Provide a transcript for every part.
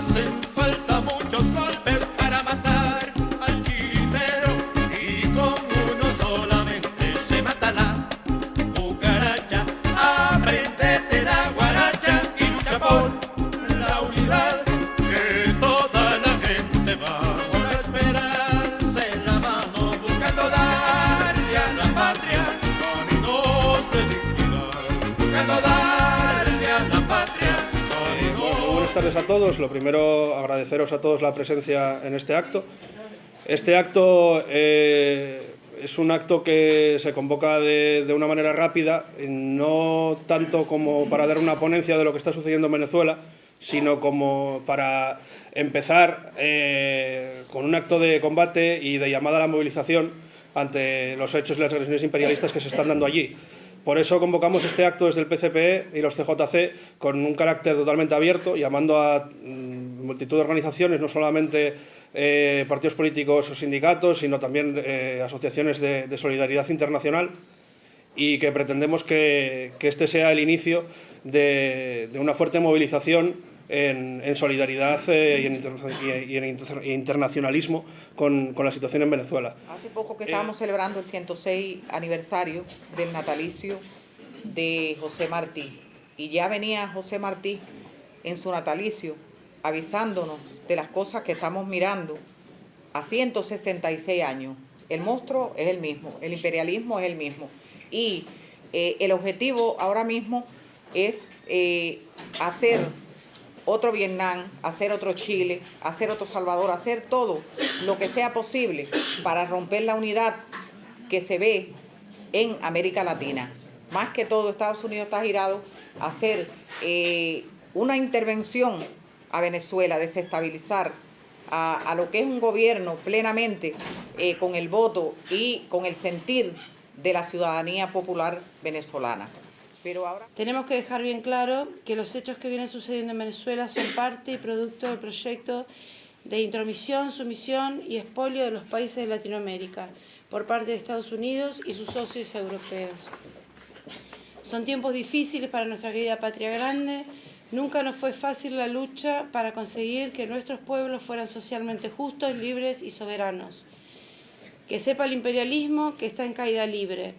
hacen falta muchos golpes para matar al dinero y con uno solamente se mata la cucaracha. Apréndete la guaracha y lucha por la unidad, que toda la gente va con la esperanza en la mano, buscando darle a la patria caminos de dignidad, buscando darle a la patria caminos. Buenas tardes a todos. Lo primero, agradeceros a todos la presencia en este acto. Este acto es un acto que se convoca de una manera rápida, no tanto como para dar una ponencia de lo que está sucediendo en Venezuela, sino como para empezar con un acto de combate y de llamada a la movilización ante los hechos y las agresiones imperialistas que se están dando allí. Por eso convocamos este acto desde el PCPE y los CJC con un carácter totalmente abierto, llamando a multitud de organizaciones, no solamente partidos políticos o sindicatos, sino también asociaciones de solidaridad internacional, y que pretendemos que este sea el inicio de una fuerte movilización en solidaridad y en internacionalismo con la situación en Venezuela. Hace poco que estábamos celebrando el 106 aniversario del natalicio de José Martí, y ya venía José Martí en su natalicio avisándonos de las cosas que estamos mirando a 166 años. El monstruo es el mismo, el imperialismo es el mismo, y el objetivo ahora mismo es hacer otro Vietnam, hacer otro Chile, hacer otro Salvador, hacer todo lo que sea posible para romper la unidad que se ve en América Latina. Más que todo, Estados Unidos está girado a hacer una intervención a Venezuela, desestabilizar a lo que es un gobierno plenamente con el voto y con el sentir de la ciudadanía popular venezolana. Pero ahora tenemos que dejar bien claro que los hechos que vienen sucediendo en Venezuela son parte y producto del proyecto de intromisión, sumisión y expolio de los países de Latinoamérica por parte de Estados Unidos y sus socios europeos. Son tiempos difíciles para nuestra querida patria grande. Nunca nos fue fácil la lucha para conseguir que nuestros pueblos fueran socialmente justos, libres y soberanos. Que sepa el imperialismo que está en caída libre.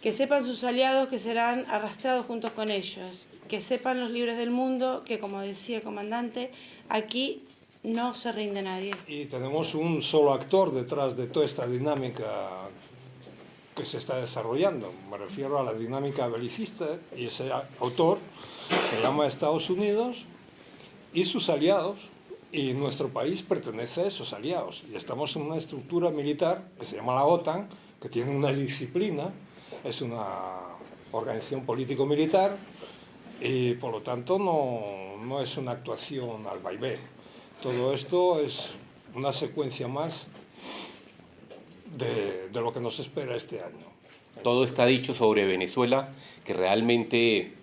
Que sepan sus aliados que serán arrastrados juntos con ellos. Que sepan los libres del mundo que, como decía el comandante, aquí no se rinde nadie. Y tenemos un solo actor detrás de toda esta dinámica que se está desarrollando. Me refiero a la dinámica belicista, y ese autor se llama Estados Unidos y sus aliados, y nuestro país pertenece a esos aliados. Y estamos en una estructura militar que se llama la OTAN, que tiene una disciplina. Es una organización político-militar y, por lo tanto, no es una actuación al vaivén. Todo esto es una secuencia más de lo que nos espera este año. Todo está dicho sobre Venezuela, que realmente,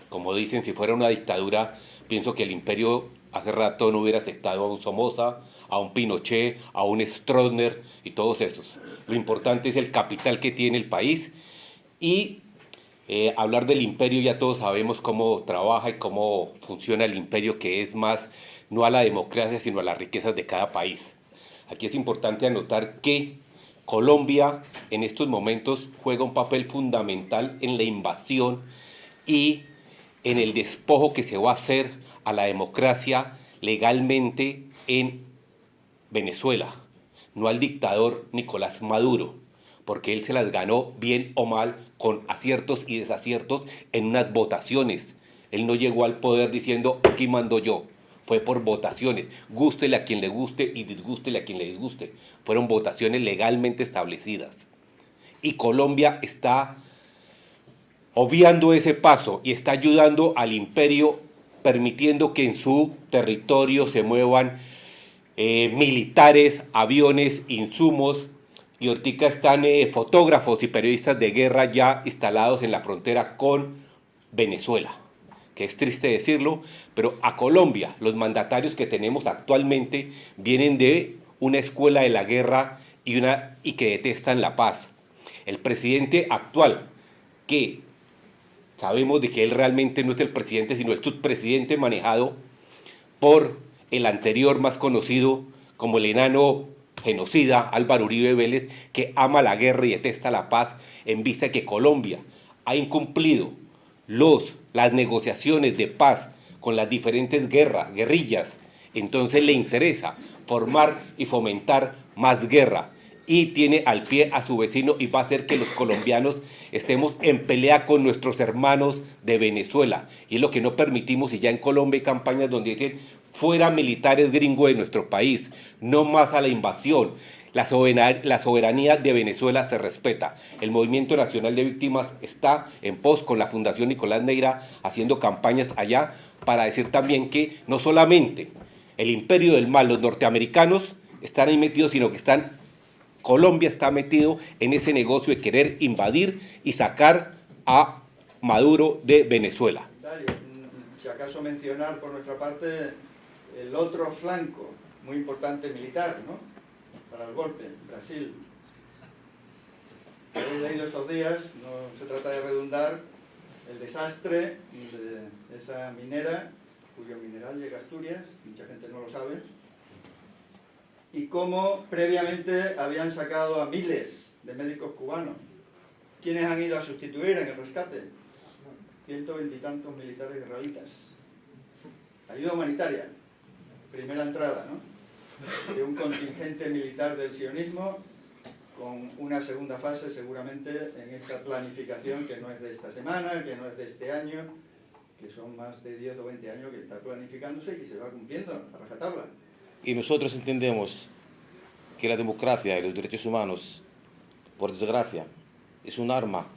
como dicen, si fuera una dictadura, pienso que el imperio hace rato no hubiera aceptado a un Somoza, a un Pinochet, a un Stroessner y todos esos. Lo importante es el capital que tiene el país. Y hablar del imperio, ya todos sabemos cómo trabaja y cómo funciona el imperio, que es más no a la democracia sino a las riquezas de cada país. Aquí es importante anotar que Colombia en estos momentos juega un papel fundamental en la invasión y en el despojo que se va a hacer a la democracia legalmente en Venezuela, no al dictador Nicolás Maduro, porque él se las ganó bien o mal, con aciertos y desaciertos en unas votaciones. Él no llegó al poder diciendo, aquí mando yo. Fue por votaciones, gústele a quien le guste y disgústele a quien le disguste. Fueron votaciones legalmente establecidas. Y Colombia está obviando ese paso y está ayudando al imperio, permitiendo que en su territorio se muevan militares, aviones, insumos, y ahorita están fotógrafos y periodistas de guerra ya instalados en la frontera con Venezuela, que es triste decirlo, pero a Colombia los mandatarios que tenemos actualmente vienen de una escuela de la guerra y que detestan la paz. El presidente actual, que sabemos de que él realmente no es el presidente, sino el subpresidente manejado por el anterior más conocido como el enano genocida Álvaro Uribe Vélez, que ama la guerra y detesta la paz, en vista de que Colombia ha incumplido las negociaciones de paz con las diferentes guerrillas. Entonces le interesa formar y fomentar más guerra, y tiene al pie a su vecino, y va a hacer que los colombianos estemos en pelea con nuestros hermanos de Venezuela. Y es lo que no permitimos, y ya en Colombia hay campañas donde dicen fuera militares gringos de nuestro país, no más a la invasión. La soberanía de Venezuela se respeta. El Movimiento Nacional de Víctimas está en pos con la Fundación Nicolás Neira haciendo campañas allá para decir también que no solamente el imperio del mal, los norteamericanos están ahí metidos, sino que Colombia está metido en ese negocio de querer invadir y sacar a Maduro de Venezuela. Si acaso mencionar por nuestra parte el otro flanco muy importante militar, ¿no?, para el golpe, Brasil. Habéis leído estos días, no se trata de redundar, el desastre de esa minera, cuyo mineral llega a Asturias, mucha gente no lo sabe, y cómo previamente habían sacado a miles de médicos cubanos. ¿Quiénes han ido a sustituir en el rescate? 120 y tantos militares israelitas. Ayuda humanitaria, primera entrada, ¿no?, de un contingente militar del sionismo, con una segunda fase seguramente en esta planificación que no es de esta semana, que no es de este año, que son más de 10 o 20 años que está planificándose y que se va cumpliendo a rajatabla. Y nosotros entendemos que la democracia y los derechos humanos, por desgracia, es un arma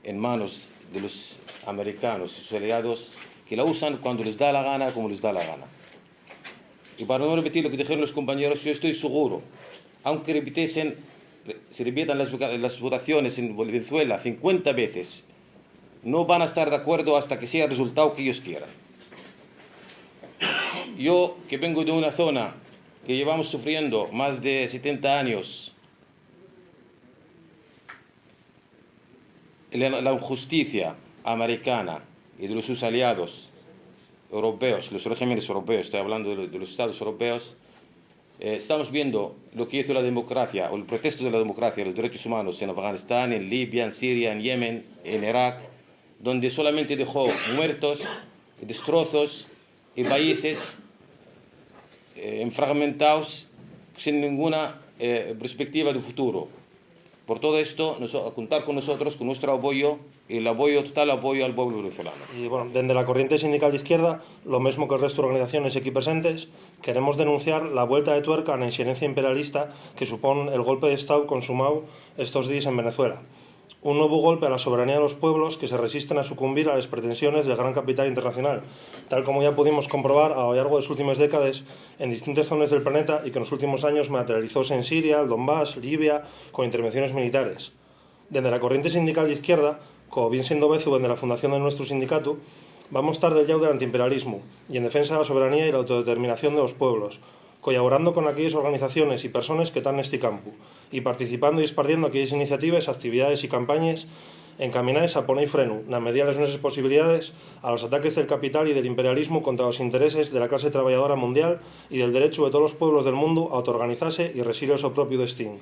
en manos de los americanos y sus aliados, que la usan cuando les da la gana, como les da la gana. Y para no repetir lo que dijeron los compañeros, yo estoy seguro, aunque se repitan las votaciones en Venezuela 50 veces, no van a estar de acuerdo hasta que sea el resultado que ellos quieran. Yo, que vengo de una zona que llevamos sufriendo más de 70 años la injusticia americana y de sus aliados europeos, los regímenes europeos, estoy hablando de los estados europeos, estamos viendo lo que hizo la democracia, o el protesto de la democracia y los derechos humanos en Afganistán, en Libia, en Siria, en Yemen, en Irak, donde solamente dejó muertos, destrozos y países fragmentados sin ninguna perspectiva de futuro. Por todo esto, contar con nosotros, con nuestro apoyo, y el total apoyo al pueblo venezolano. Y bueno, desde la corriente sindical de izquierda, lo mismo que el resto de organizaciones aquí presentes, queremos denunciar la vuelta de tuerca a la injerencia imperialista que supone el golpe de Estado consumado estos días en Venezuela. Un nuevo golpe a la soberanía de los pueblos que se resisten a sucumbir a las pretensiones del gran capital internacional, tal como ya pudimos comprobar a lo largo de las últimas décadas en distintas zonas del planeta y que en los últimos años materializóse en Siria, el Donbass, Libia, con intervenciones militares. Desde la corriente sindical de izquierda, como bien siendo bezu desde la fundación de nuestro sindicato, vamos a estar del lado del antiimperialismo y en defensa de la soberanía y la autodeterminación de los pueblos, colaborando con aquellas organizaciones y personas que están en este campo y participando y esparciendo aquellas iniciativas, actividades y campañas encaminadas a poner freno, na medida de las nuestras posibilidades, a los ataques del capital y del imperialismo contra los intereses de la clase trabajadora mundial y del derecho de todos los pueblos del mundo a autoorganizarse y residir su propio destino.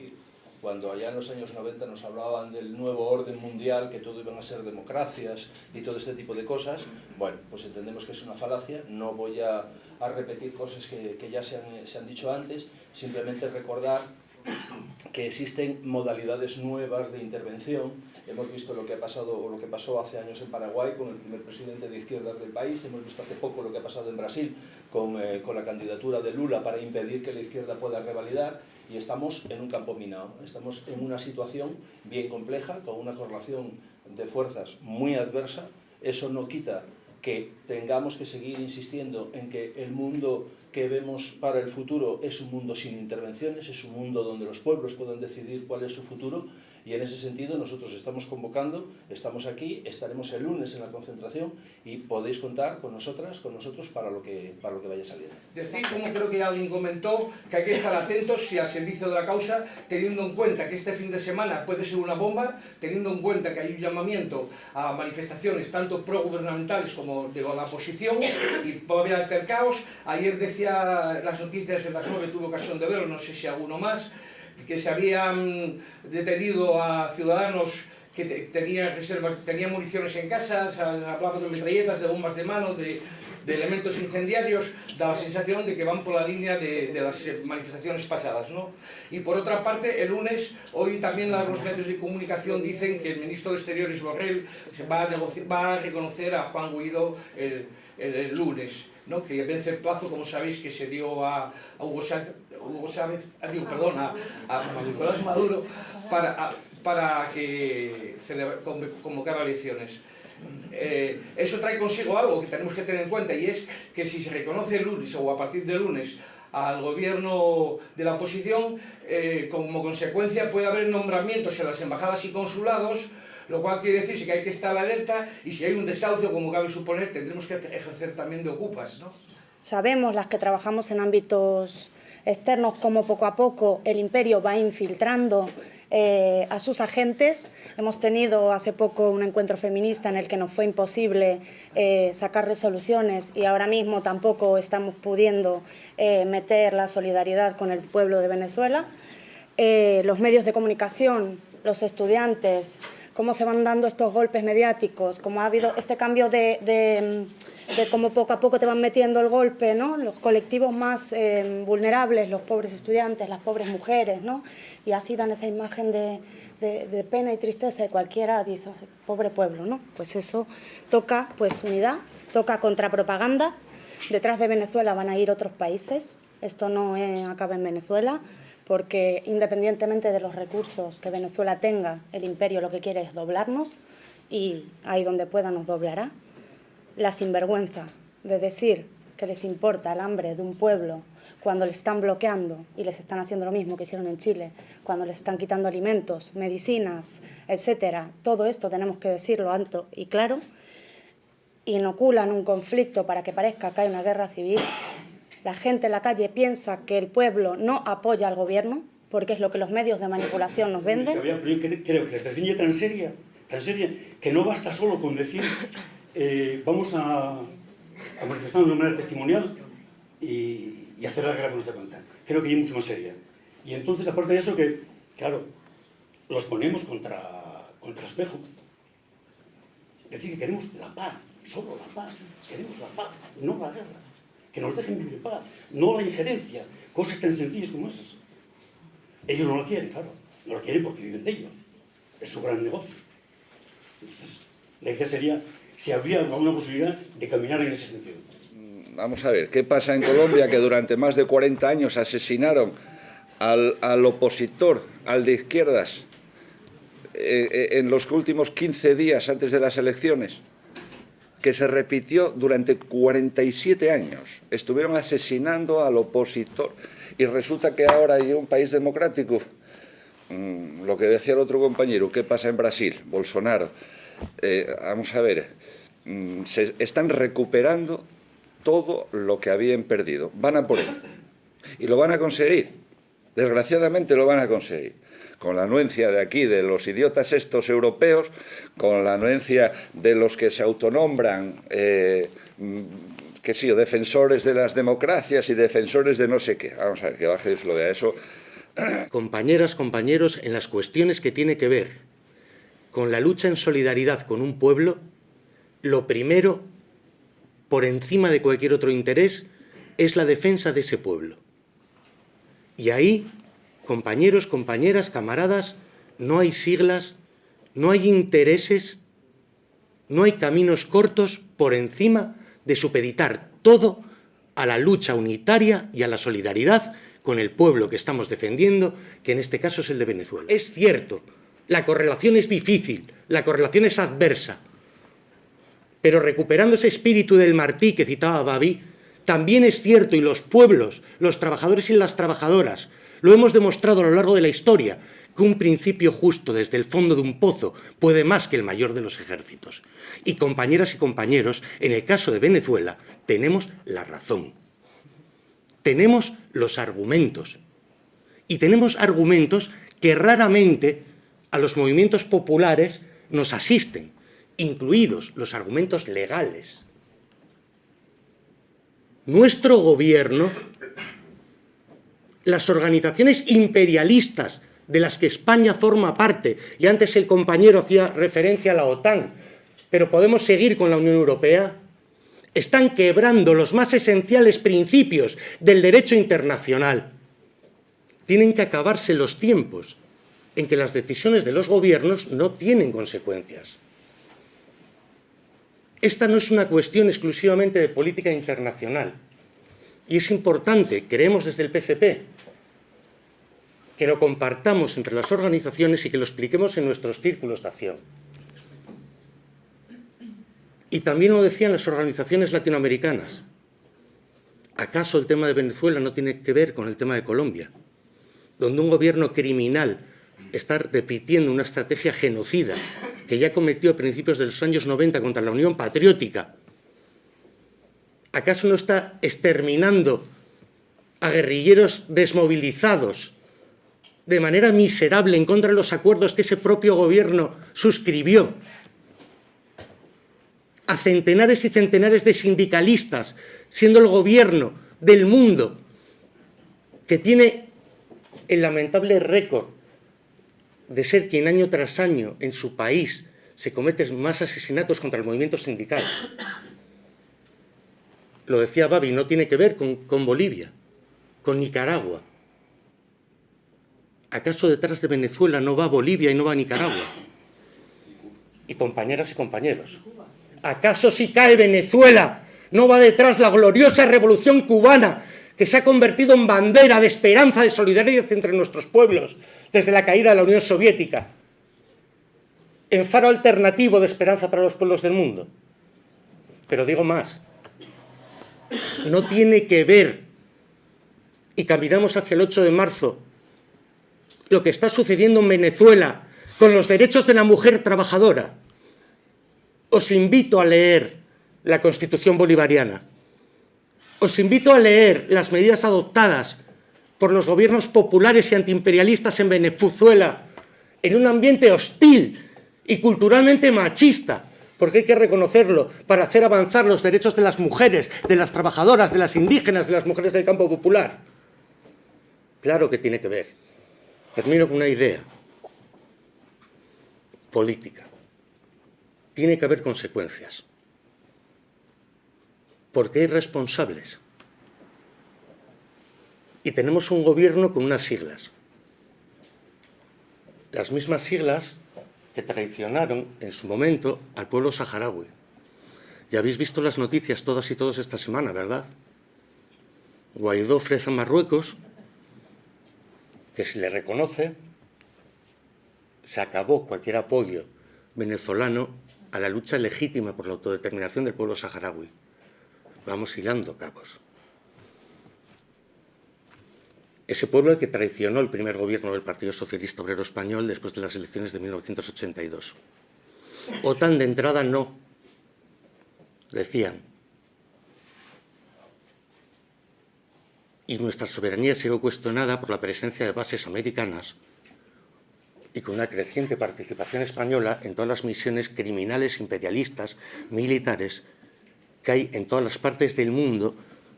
Cuando allá en los años 90 nos hablaban del nuevo orden mundial, que todo iban a ser democracias y todo este tipo de cosas, bueno, pues entendemos que es una falacia. No voy a repetir cosas que ya se han dicho antes, simplemente recordar que existen modalidades nuevas de intervención. Hemos visto lo que ha pasado o lo que pasó hace años en Paraguay con el primer presidente de izquierdas del país, hemos visto hace poco lo que ha pasado en Brasil con la candidatura de Lula para impedir que la izquierda pueda revalidar, y estamos en un campo minado, estamos en una situación bien compleja, con una correlación de fuerzas muy adversa. Eso no quita que tengamos que seguir insistiendo en que el mundo que vemos para el futuro es un mundo sin intervenciones, es un mundo donde los pueblos pueden decidir cuál es su futuro, Y en ese sentido nosotros estamos convocando, estamos aquí, estaremos el lunes en la concentración y podéis contar con nosotros para lo que vaya saliendo. Decir, como creo que alguien comentó, que hay que estar atentos y al servicio de la causa, teniendo en cuenta que este fin de semana puede ser una bomba, teniendo en cuenta que hay un llamamiento a manifestaciones tanto progubernamentales como de la oposición y puede haber altercados. Ayer decía las noticias de las 9, tuve ocasión de verlo, no sé si alguno más, que se habían detenido a ciudadanos que tenían reservas, tenían municiones en casa, se hablaba de metralletas, de bombas de mano, de elementos incendiarios, da la sensación de que van por la línea de las manifestaciones pasadas, ¿no? Y por otra parte, el lunes, hoy también los medios de comunicación dicen que el ministro de Exteriores, Borrell, va a reconocer a Juan Guaidó el lunes, ¿no? Que vence el plazo, como sabéis, que se dio a Nicolás Maduro para que convocara elecciones. Eso trae consigo algo que tenemos que tener en cuenta, y es que si se reconoce el lunes o a partir del lunes al gobierno de la oposición, como consecuencia puede haber nombramientos en las embajadas y consulados, lo cual quiere decir que hay que estar alerta, y si hay un desahucio, como cabe suponer, tendremos que ejercer también de ocupas, ¿no? Sabemos, las que trabajamos en ámbitos externos, cómo poco a poco el imperio va infiltrando a sus agentes. Hemos tenido hace poco un encuentro feminista en el que nos fue imposible sacar resoluciones, y ahora mismo tampoco estamos pudiendo meter la solidaridad con el pueblo de Venezuela. Los medios de comunicación, los estudiantes, cómo se van dando estos golpes mediáticos, cómo ha habido este cambio de cómo poco a poco te van metiendo el golpe, ¿no? Los colectivos más vulnerables, los pobres estudiantes, las pobres mujeres, ¿no? Y así dan esa imagen de pena y tristeza, de cualquiera dice, pobre pueblo, ¿no? Pues eso toca pues unidad, toca contrapropaganda. Detrás de Venezuela van a ir otros países, esto no acaba en Venezuela, porque independientemente de los recursos que Venezuela tenga, el imperio lo que quiere es doblarnos, y ahí donde pueda nos doblará. La sinvergüenza de decir que les importa el hambre de un pueblo cuando les están bloqueando y les están haciendo lo mismo que hicieron en Chile, cuando les están quitando alimentos, medicinas, etcétera. Todo esto tenemos que decirlo alto y claro. Inoculan un conflicto para que parezca que hay una guerra civil. La gente en la calle piensa que el pueblo no apoya al gobierno, porque es lo que los medios de manipulación nos venden. Yo creo que la estrategia tan seria, que no basta solo con decir vamos a manifestar de una manera testimonial y hacer la guerra por nuestra cuenta. Creo que es mucho más seria. Y entonces, aparte de eso, que, claro, los ponemos contra espejo. Decir que queremos la paz, solo la paz. Queremos la paz, no la guerra. Que nos dejen vivir en paz, no la injerencia. Cosas tan sencillas como esas. Ellos no lo quieren, claro. No lo quieren porque viven de ello. Es su gran negocio. Entonces, la idea sería si habría alguna posibilidad de caminar en ese sentido. Vamos a ver, ¿qué pasa en Colombia? Que durante más de 40 años asesinaron al opositor, al de izquierdas, en los últimos 15 días antes de las elecciones, que se repitió durante 47 años. Estuvieron asesinando al opositor. Y resulta que ahora hay un país democrático. Lo que decía el otro compañero, ¿qué pasa en Brasil? Bolsonaro. Vamos a ver, se están recuperando todo lo que habían perdido. Van a por él. Y lo van a conseguir. Desgraciadamente lo van a conseguir. Con la anuencia de aquí, de los idiotas estos europeos, con la anuencia de los que se autonombran, qué sé yo, defensores de las democracias y defensores de no sé qué. Vamos a ver, que baje lo de eso. Compañeras, compañeros, en las cuestiones que tiene que ver con la lucha en solidaridad con un pueblo, lo primero, por encima de cualquier otro interés, es la defensa de ese pueblo. Y ahí, compañeros, compañeras, camaradas, no hay siglas, no hay intereses, no hay caminos cortos por encima de supeditar todo a la lucha unitaria y a la solidaridad con el pueblo que estamos defendiendo, que en este caso es el de Venezuela. Es cierto, la correlación es difícil, la correlación es adversa, pero recuperando ese espíritu del Martí que citaba Babi, también es cierto, y los pueblos, los trabajadores y las trabajadoras, lo hemos demostrado a lo largo de la historia, que un principio justo desde el fondo de un pozo puede más que el mayor de los ejércitos. Y compañeras y compañeros, en el caso de Venezuela, tenemos la razón. Tenemos los argumentos. Y tenemos argumentos que raramente a los movimientos populares nos asisten, incluidos los argumentos legales. Nuestro gobierno, las organizaciones imperialistas de las que España forma parte, y antes el compañero hacía referencia a la OTAN, pero podemos seguir con la Unión Europea, están quebrando los más esenciales principios del derecho internacional. Tienen que acabarse los tiempos en que las decisiones de los gobiernos no tienen consecuencias. Esta no es una cuestión exclusivamente de política internacional. Y es importante, creemos desde el PCP, que lo compartamos entre las organizaciones y que lo expliquemos en nuestros círculos de acción. Y también lo decían las organizaciones latinoamericanas. ¿Acaso el tema de Venezuela no tiene que ver con el tema de Colombia, donde un gobierno criminal está repitiendo una estrategia genocida que ya cometió a principios de los años 90 contra la Unión Patriótica? ¿Acaso no está exterminando a guerrilleros desmovilizados de manera miserable en contra de los acuerdos que ese propio gobierno suscribió? A centenares y centenares de sindicalistas, siendo el gobierno del mundo que tiene el lamentable récord de ser quien año tras año en su país se cometen más asesinatos contra el movimiento sindical. Lo decía Babi, no tiene que ver con Bolivia, con Nicaragua. ¿Acaso detrás de Venezuela no va Bolivia y no va Nicaragua? Y compañeras y compañeros, ¿acaso si cae Venezuela no va detrás la gloriosa revolución cubana que se ha convertido en bandera de esperanza, de solidaridad entre nuestros pueblos desde la caída de la Unión Soviética, en faro alternativo de esperanza para los pueblos del mundo? Pero digo más, no tiene que ver, y caminamos hacia el 8 de marzo, lo que está sucediendo en Venezuela con los derechos de la mujer trabajadora. Os invito a leer la Constitución bolivariana. Os invito a leer las medidas adoptadas por los gobiernos populares y antiimperialistas en Venezuela, en un ambiente hostil y culturalmente machista, porque hay que reconocerlo, para hacer avanzar los derechos de las mujeres, de las trabajadoras, de las indígenas, de las mujeres del campo popular. Claro que tiene que ver. Termino con una idea política. Tiene que haber consecuencias. Porque hay responsables. Y tenemos un gobierno con unas siglas. Las mismas siglas que traicionaron en su momento al pueblo saharaui. Ya habéis visto las noticias todas y todos esta semana, ¿verdad? Guaidó ofrece a Marruecos que si le reconoce, se acabó cualquier apoyo venezolano a la lucha legítima por la autodeterminación del pueblo saharaui. Vamos hilando cabos. Ese pueblo al que traicionó el primer gobierno del Partido Socialista Obrero Español después de las elecciones de 1982. OTAN de entrada no, decían. Y nuestra soberanía sigue cuestionada por la presencia de bases americanas y con una creciente participación española en todas las misiones criminales, imperialistas, militares que hay en todas las partes del mundo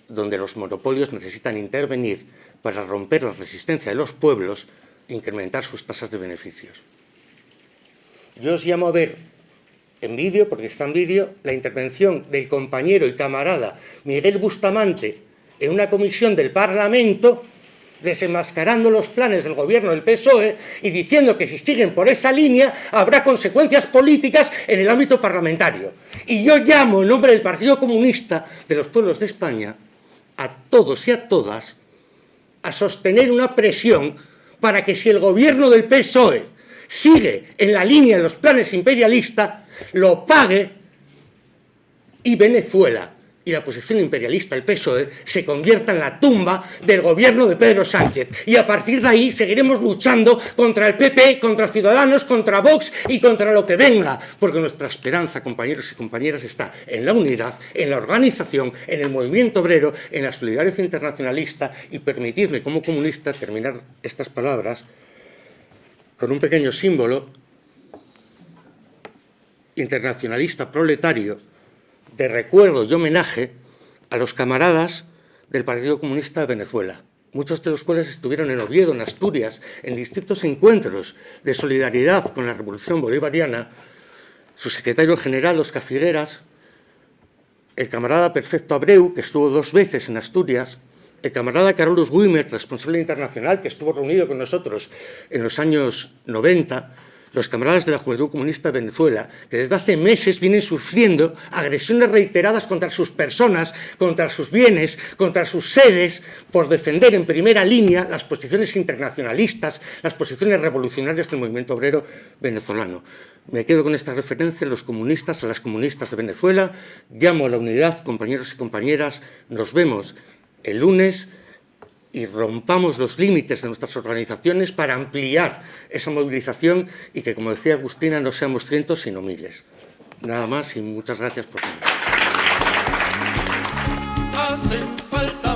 donde los monopolios necesitan intervenir para romper la resistencia de los pueblos e incrementar sus tasas de beneficios. Yo os llamo a ver en vídeo, porque está en vídeo, la intervención del compañero y camarada Miguel Bustamante en una comisión del Parlamento, desenmascarando los planes del gobierno del PSOE y diciendo que si siguen por esa línea habrá consecuencias políticas en el ámbito parlamentario. Y yo llamo en nombre del Partido Comunista de los Pueblos de España a todos y a todas a sostener una presión para que si el gobierno del PSOE sigue en la línea de los planes imperialistas, lo pague y Venezuela y la posición imperialista, el PSOE, se convierta en la tumba del gobierno de Pedro Sánchez. Y a partir de ahí seguiremos luchando contra el PP, contra Ciudadanos, contra Vox y contra lo que venga, porque nuestra esperanza, compañeros y compañeras, está en la unidad, en la organización, en el movimiento obrero, en la solidaridad internacionalista. Y permitidme, como comunista, terminar estas palabras con un pequeño símbolo internacionalista proletario de recuerdo y homenaje a los camaradas del Partido Comunista de Venezuela, muchos de los cuales estuvieron en Oviedo, en Asturias, en distintos encuentros de solidaridad con la Revolución Bolivariana. Su secretario general, Óscar Figueras, el camarada Perfecto Abreu, que estuvo 2 veces en Asturias, el camarada Carolus Guimer, responsable internacional, que estuvo reunido con nosotros en los años 90, los camaradas de la Juventud Comunista de Venezuela, que desde hace meses vienen sufriendo agresiones reiteradas contra sus personas, contra sus bienes, contra sus sedes, por defender en primera línea las posiciones internacionalistas, las posiciones revolucionarias del movimiento obrero venezolano. Me quedo con esta referencia a los comunistas, a las comunistas de Venezuela. Llamo a la unidad, compañeros y compañeras. Nos vemos el lunes y rompamos los límites de nuestras organizaciones para ampliar esa movilización y que, como decía Agustina, no seamos cientos sino miles. Nada más y muchas gracias por venir. Hacen falta